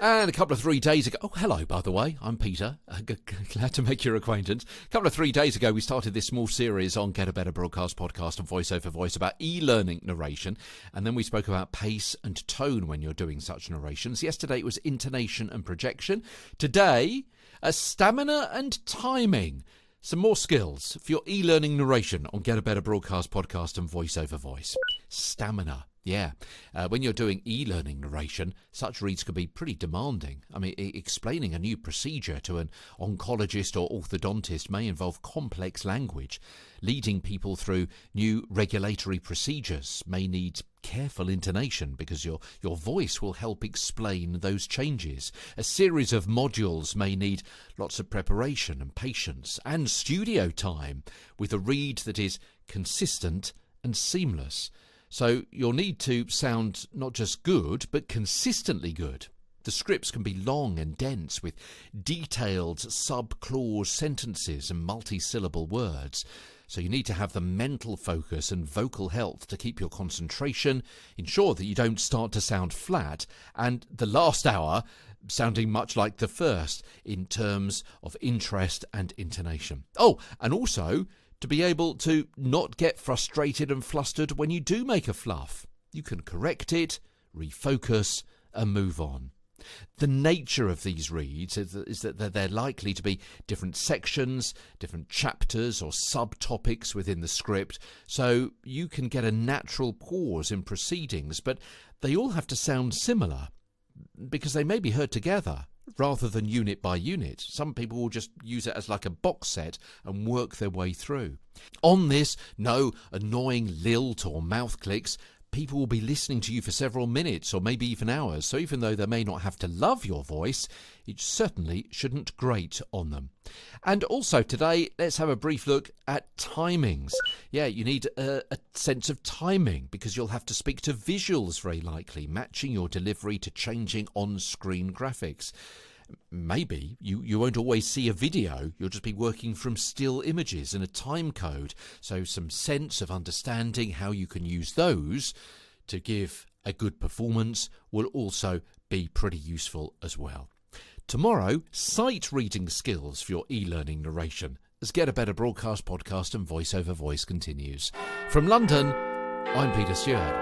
And a couple of 3 days ago, oh, hello, by the way, I'm Peter. Glad to make your acquaintance. A couple of 3 days ago, we started this small series on Get a Better Broadcast podcast and Voice Over Voice about e-learning narration. And then we spoke about pace and tone when you're doing such narrations. Yesterday, it was intonation and projection. Today, stamina and timing. Some more skills for your e-learning narration on Get a Better Broadcast podcast and Voice Over Voice. Stamina. Yeah, when you're doing e-learning narration, such reads can be pretty demanding. I mean, explaining a new procedure to an oncologist or orthodontist may involve complex language. Leading people through new regulatory procedures may need careful intonation because your voice will help explain those changes. A series of modules may need lots of preparation and patience and studio time with a read that is consistent and seamless. So you'll need to sound not just good, but consistently good. The scripts can be long and dense with detailed sub-clause sentences and multi-syllable words. So you need to have the mental focus and vocal health to keep your concentration, ensure that you don't start to sound flat, and the last hour sounding much like the first in terms of interest and intonation. Oh, and also to be able to not get frustrated and flustered when you do make a fluff. You can correct it, refocus, and move on. The nature of these reads is that they're likely to be different sections, different chapters or subtopics within the script, so you can get a natural pause in proceedings, but they all have to sound similar because they may be heard together rather than unit by unit. Some people will just use it as like a box set and work their way through. On this, no annoying lilt or mouth clicks. People will be listening to you for several minutes or maybe even hours, so even though they may not have to love your voice, it certainly shouldn't grate on them. And also today, let's have a brief look at timings. Yeah, you need a sense of timing because you'll have to speak to visuals very likely, matching your delivery to changing on-screen graphics. Maybe you won't always see a video, you'll just be working from still images and a time code, so some sense of understanding how you can use those to give a good performance will also be pretty useful as well. Tomorrow, sight reading skills for your e-learning narration as Get a Better Broadcast podcast and Voice Over Voice continues. From London, I'm Peter Stewart.